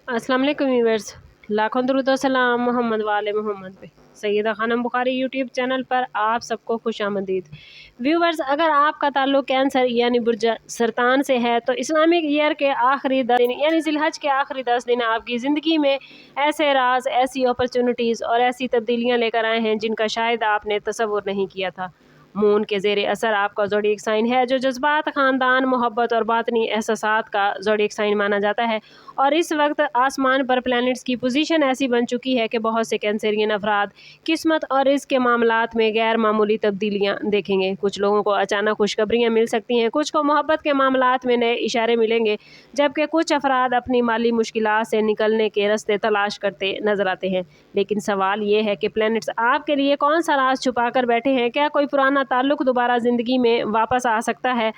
अस्सलाम वालेकुम व्यूअर्स, लाखों दरूद व सलाम मोहम्मद वाले मोहम्मद पे। सैयदा खानम बुखारी यूट्यूब चैनल पर आप सबको खुश आमदीद। व्यूअर्स, अगर आपका ताल्लुक कैंसर यानी बुर्ज सरतान से है तो इस्लामिक ईयर के आखिरी 10 दिन यानी जिलहज के आखिरी 10 दिन आपकी ज़िंदगी में ऐसे राज, ऐसी अपॉर्चुनिटीज़ और ऐसी तब्दीलियाँ लेकर आए हैं जिनका शायद आपने तसव्वुर नहीं किया था। मून के ज़ेरे असर आपका ज़ोडिएक साइन है जो जज्बात, ख़ानदान, मोहब्बत और बातनी एहसासात का ज़ोडिएक साइन माना जाता है। और इस वक्त आसमान पर प्लैनेट्स की पोजीशन ऐसी बन चुकी है कि बहुत से कैंसरियन अफराद किस्मत और इसके मामलात में गैर मामूली तब्दीलियाँ देखेंगे। कुछ लोगों को अचानक खुशखबरियाँ मिल सकती हैं, कुछ को मोहब्बत के मामलात में नए इशारे मिलेंगे, जबकि कुछ अफराद अपनी माली मुश्किलात से निकलने के रास्ते तलाश करते नजर आते हैं। लेकिन सवाल ये है कि प्लैनेट्स आपके लिए कौन सा राज छुपा कर बैठे हैं? क्या कोई पुराना ताल्लुक दोबारा ज़िंदगी में वापस आ सकता है?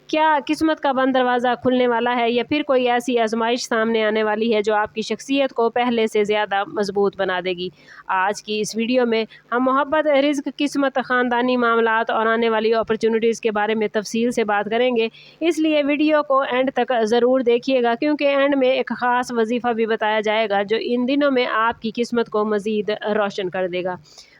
क्या किस्मत का बंद दरवाज़ा खुलने वाला है, या फिर कोई ऐसी आजमाइश सामने आने वाली है जो आपकी शख्सियत को पहले से ज़्यादा मजबूत बना देगी? आज की इस वीडियो में हम मोहब्बत, रिज़्क, किस्मत, ख़ानदानी मामलात और आने वाली अपॉर्चुनिटीज़ के बारे में तफसील से बात करेंगे। इसलिए वीडियो को एंड तक ज़रूर देखिएगा, क्योंकि एंड में एक ख़ास वजीफ़ा भी बताया जाएगा जो इन दिनों में आपकी किस्मत को मज़ीद रोशन कर देगा।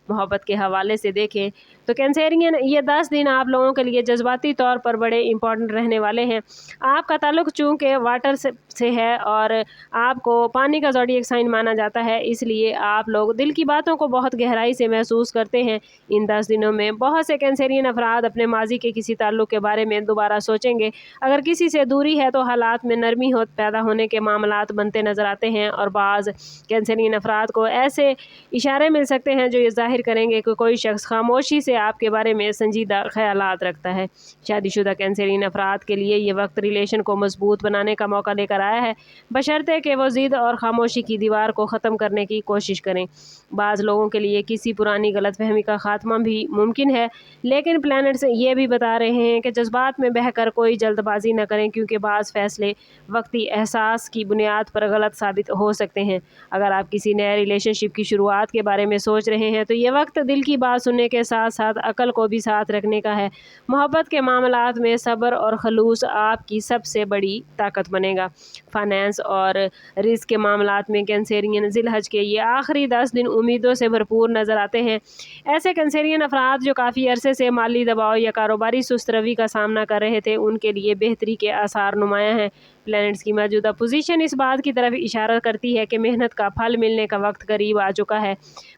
मोहब्बत के हवाले से देखें तो कैंसरियन, ये 10 दिन आप लोगों के लिए जज्बाती तौर पर बड़े इंपॉर्टेंट रहने वाले हैं। आपका ताल्लुक चूँकि वाटर से है और आपको पानी का ज़ोडिएक साइन माना जाता है, इसलिए आप लोग दिल की बातों को बहुत गहराई से महसूस करते हैं। इन 10 दिनों में बहुत से कैंसरियन अफराद अपने माजी के किसी ताल्लुक के बारे में दोबारा सोचेंगे। अगर किसी से दूरी है तो हालात में नरमी पैदा होने के मामलात बनते नज़र आते हैं, और बाज़ कैंसरियन अफराद को ऐसे इशारे मिल सकते हैं जो ये ज़ाहिर करेंगे कि कोई शख्स खामोशी से आपके बारे में संजीदा ख्यालात रखता है। शादीशुदा कैंसरियन अफराद के लिए ये वक्त रिलेशन को मजबूत बनाने का मौका लेकर आया है, बशर्ते कि वो ज़िद और खामोशी की दीवार को ख़त्म करने की कोशिश करें। बाज़ लोगों के लिए किसी पुरानी गलतफहमी का खात्मा भी मुमकिन है, लेकिन प्लैनेट्स ये भी बता रहे हैं कि जज्बात में बहकर कोई जल्दबाजी न करें, क्योंकि बाज़ फैसले वक्ती एहसास की बुनियाद पर गलत साबित हो सकते हैं। अगर आप किसी नए रिलेशनशिप की शुरुआत के बारे में सोच रहे हैं तो ये वक्त दिल की बात सुनने के साथ साथ अकल को भी साथ रखने का है। मोहब्बत के मामलात में सब्र और खलूस आपकी सबसे बड़ी ताकत बनेगा। फाइनेंस और रिस्क के मामलात में कैंसरियन जिलहज के ये आखिरी 10 दिन उम्मीदों से भरपूर नज़र आते हैं। ऐसे कैंसरियन अफराद जो काफ़ी अरसे से माली दबाव या कारोबारी सुस्त रवि का सामना कर रहे थे, उनके लिए बेहतरी के आसार नुमायां हैं। प्लैनेट्स की मौजूदा पोजीशन इस बात की तरफ इशारा करती है कि मेहनत का फल मिलने का वक्त करीब आ चुका है।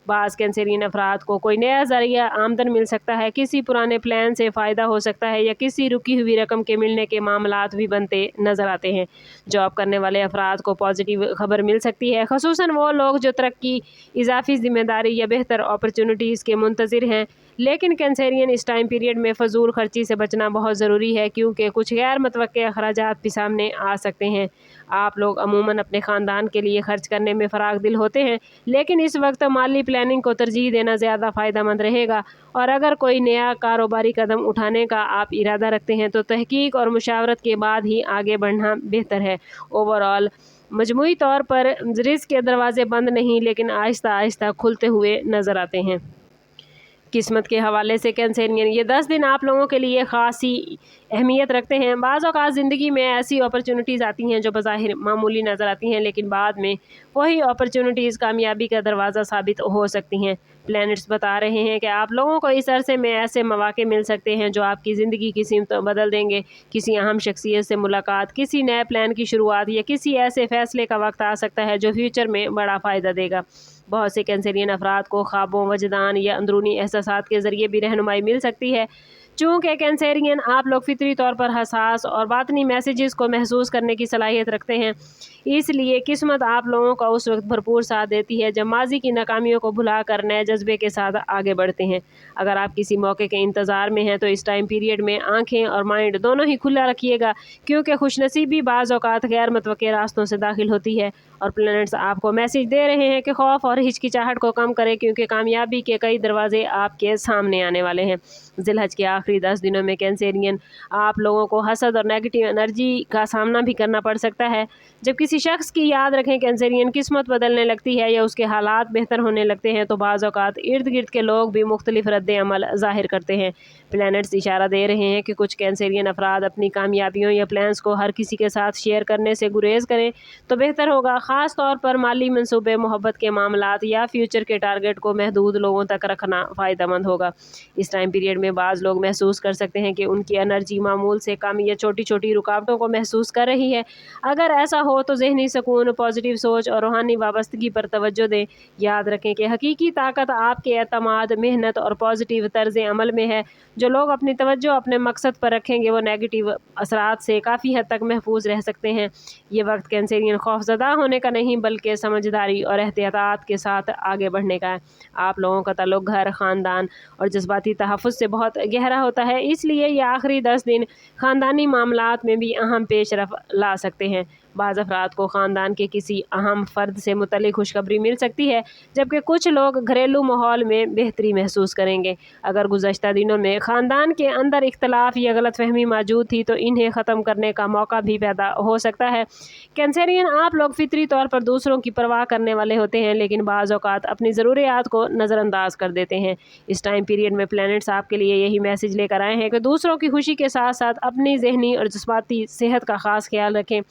बाज़ कैंसरियन अफराद को कोई नया ज़रिया आमदन मिल सकता है, किसी पुराने प्लान से फ़ायदा हो सकता है, या किसी रुकी हुई रकम के मिलने के मामलात भी बनते नज़र आते हैं। जॉब करने वाले अफराद को पॉजिटिव खबर मिल सकती है, ख़ुसूसन वो लोग जो तरक्की, इजाफी ज़िम्मेदारी या बेहतर अपॉर्चुनिटीज़ के मुंतज़िर हैं। लेकिन कैंसरियन, इस टाइम पीरियड में फ़जूल खर्ची से बचना बहुत ज़रूरी है, क्योंकि कुछ गैर मुतवक्के अखराजात भी सामने आ सकते हैं। आप लोग अमूमन अपने ख़ानदान के लिए खर्च करने में फ़राग दिल होते हैं, लेकिन इस वक्त माली प्लानिंग को तरजीह देना ज़्यादा फ़ायदेमंद रहेगा। और अगर कोई नया कारोबारी कदम उठाने का आप इरादा रखते हैं तो तहकीक और मुशावरत के बाद ही आगे बढ़ना बेहतर है। ओवरऑल मजमूई तौर पर रिस्क के दरवाजे बंद नहीं, लेकिन आहिस्ता आहिस्ता खुलते हुए नज़र आते हैं। किस्मत के हवाले से कैंसरियन, ये 10 दिन आप लोगों के लिए ख़ासी अहमियत रखते हैं। बाज़ औक़ात ज़िंदगी में ऐसी अपॉर्चुनिटीज़ आती हैं जो बज़ाहिर मामूली नज़र आती हैं, लेकिन बाद में वही अपॉर्चुनिटीज़ कामयाबी का दरवाज़ा साबित हो सकती हैं। प्लैनेट्स बता रहे हैं कि आप लोगों को इस अरसे में ऐसे मौक़े मिल सकते हैं जो आपकी ज़िंदगी की सिमत बदल देंगे। किसी अहम शख्सियत से मुलाकात, किसी नए प्लान की शुरुआत, या किसी ऐसे फ़ैसले का वक्त आ सकता है जो फ्यूचर में बड़ा फ़ायदा देगा। बहुत से कैंसरियन अफराद को ख्वाबों, वजदान या अंदरूनी एहसासात के ज़रिए भी रहनुमाई मिल सकती है। चूँकि कैंसरियन आप लोग फितरी तौर पर हसास और बातनी मैसेजेस को महसूस करने की सलाहियत रखते हैं, इसलिए किस्मत आप लोगों का उस वक्त भरपूर साथ देती है जब माजी की नाकामियों को भुला कर नए जज्बे के साथ आगे बढ़ते हैं। अगर आप किसी मौके के इंतज़ार में हैं तो इस टाइम पीरियड में आंखें और माइंड दोनों ही खुला रखिएगा, क्योंकि खुशनसीबी बाज़ औक़ात गैर मुतवक्के रास्तों से दाखिल होती है। और प्लैनेट्स आपको मैसेज दे रहे हैं कि खौफ और हिचकिचाहट को कम करें, क्योंकि कामयाबी के कई दरवाजे आपके सामने आने वाले हैं। जिलहज के आखिरी 10 दिनों में कैंसेरियन आप लोगों को हसद और नेगेटिव एनर्जी का सामना भी करना पड़ सकता है। जब किसी शख्स की, याद रखें कैंसेरियन, किस्मत बदलने लगती है या उसके हालात बेहतर होने लगते हैं तो बाज़ औक़ात इर्द गिर्द के लोग भी मुख्तलिफ रद्द अमल ज़ाहिर करते हैं। प्लैनेट्स इशारा दे रहे हैं कि कुछ कैंसेरियन अफराद अपनी कामयाबियों या प्लान्स को हर किसी के साथ शेयर करने से गुरेज करें तो बेहतर होगा। ख़ास तौर पर माली मंसूबे, मोहब्बत के मामलात या फ्यूचर के टारगेट को महदूद लोगों तक रखना फ़ायदेमंद होगा। इस टाइम पीरियड में बाज़ लोग महसूस कर सकते हैं कि उनकी एनर्जी मामूल से कम या छोटी छोटी रुकावटों को महसूस कर रही है। अगर ऐसा हो तो ज़हनी सुकून, पॉजिटिव सोच और रूहानी वाबस्तगी पर तवज्जो दें। याद रखें कि हकीकी ताकत आपके एतमाद, मेहनत और पॉजिटिव तर्ज़ अमल में है। जो लोग अपनी तवज्जो अपने मकसद पर रखेंगे वो नेगेटिव असरात से काफ़ी हद तक महफूज रह सकते हैं। ये वक्त कैंसेरियन खौफज़दा होने का नहीं बल्कि समझदारी और एहतियात के साथ आगे बढ़ने का है। आप लोगों का ताल्लुक घर, ख़ानदान और जज्बाती तहफ़्फ़ुज़ से बहुत गहरा होता है, इसलिए ये आखिरी 10 दिन ख़ानदानी मामलात में भी अहम पेशरफ़ ला सकते हैं। बाज़ अफराद को ख़ानदान के किसी अहम फ़र्द से मुतल्लिक़ खुशखबरी मिल सकती है, जबकि कुछ लोग घरेलू माहौल में बेहतरी महसूस करेंगे। अगर गुज़श्ता दिनों में ख़ानदान के अंदर इख्तलाफ या गलतफ़हमी मौजूद थी तो इन्हें ख़त्म करने का मौका भी पैदा हो सकता है। कैंसेरियन आप लोग फ़ितरी तौर पर दूसरों की परवाह करने वाले होते हैं, लेकिन बाज़ औक़ात अपनी ज़रूरियात को नज़रअंदाज कर देते हैं। इस टाइम पीरियड में प्लैनेट्स आपके लिए यही मैसेज लेकर आए हैं कि दूसरों की खुशी के साथ साथ अपनी ज़हनी और जज्बाती सेहत का ख़ास ख्याल रखें।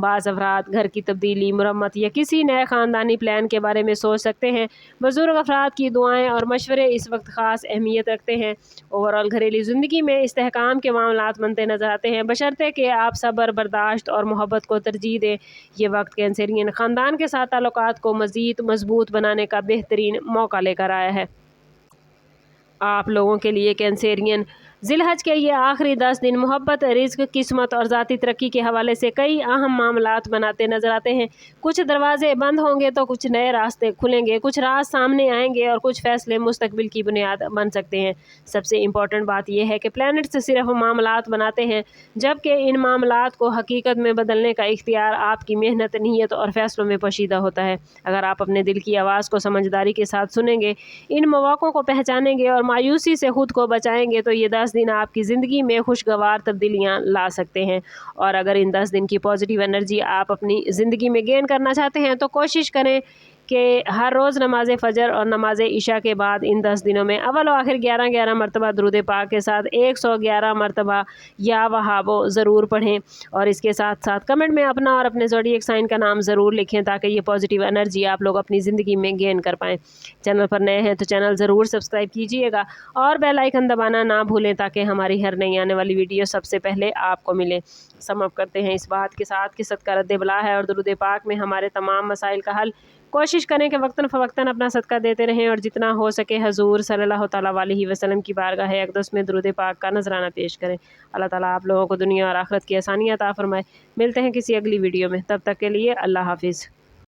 बाज़ अफराद घर की तब्दीली, मुरम्मत या किसी नए ख़ानदानी प्लान के बारे में सोच सकते हैं। बुज़ुर्ग अफराद की दुआएं और मशवरे इस वक्त ख़ास अहमियत रखते हैं। ओवरऑल घरेलू ज़िंदगी में इस्तेहकाम के मामलात बनते नज़र आते हैं, बशर्ते कि आप सब्र, बर्दाश्त और मोहब्बत को तरजीह दें। ये वक्त कैंसेरियन ख़ानदान के साथ ताल्लुकात को मज़ीद मजबूत बनाने का बेहतरीन मौका लेकर आया है। आप लोगों के लिए कैंसेरियन ज़िलहज के ये आखिरी 10 दिन मोहब्बत, रिज़्क़, किस्मत और ज़ाती तरक्की के हवाले से कई अहम मामलात बनाते नज़र आते हैं। कुछ दरवाजे बंद होंगे तो कुछ नए रास्ते खुलेंगे, कुछ राज सामने आएंगे और कुछ फ़ैसले मुस्तकबिल की बुनियाद बन सकते हैं। सबसे इम्पॉर्टेंट बात यह है कि प्लैनेट्स सिर्फ मामलात बनाते हैं, जबकि इन मामलात को हकीकत में बदलने का इख्तियार आपकी मेहनत, नीयत और फ़ैसलों में पोशीदा होता है। अगर आप अपने दिल की आवाज़ को समझदारी के साथ सुनेंगे, इन मौक़ों को पहचानेंगे और मायूसी से ख़ुद को बचाएंगे तो ये 10 दिन आपकी ज़िंदगी में खुशगवार तब्दीलियाँ ला सकते हैं। और अगर इन 10 दिन की पॉजिटिव एनर्जी आप अपनी ज़िंदगी में गेन करना चाहते हैं तो कोशिश करें कि हर रोज़ नमाज़ फ़जर और नमाज़ इशा के बाद इन 10 दिनों में अव्वल व आखिर 11-11 मरतबा दुरूद पाक के साथ 111 मरतबा या वहाबो ज़रूर पढ़ें। और इसके साथ साथ कमेंट में अपना और अपने ज़ोडिएक साइन का नाम ज़रूर लिखें ताकि ये पॉजिटिव एनर्जी आप लोग अपनी ज़िंदगी में गेन कर पाएँ। चैनल पर नए हैं तो चैनल ज़रूर सब्सक्राइब कीजिएगा और बेल आइकन दबाना ना भूलें ताकि हमारी हर नई आने वाली वीडियो सबसे पहले आपको मिले। सम अप करते हैं इस बात के साथ कि सदका रद्द बला है और दुरूद पाक में हमारे तमाम मसाइल का हल। कोशिश करें कि वक्तन फ़वक्तन अपना सदका देते रहें और जितना हो सके हजूर सल्लल्लाहु तआला अलैहि वसल्लम की बारगाह अक़दस में दुरूद पाक का नजराना पेश करें। अल्लाह ताला आप लोगों को दुनिया और आखिरत की आसानियाँ अता फरमाए। मिलते हैं किसी अगली वीडियो में, तब तक के लिए अल्लाह हाफिज़।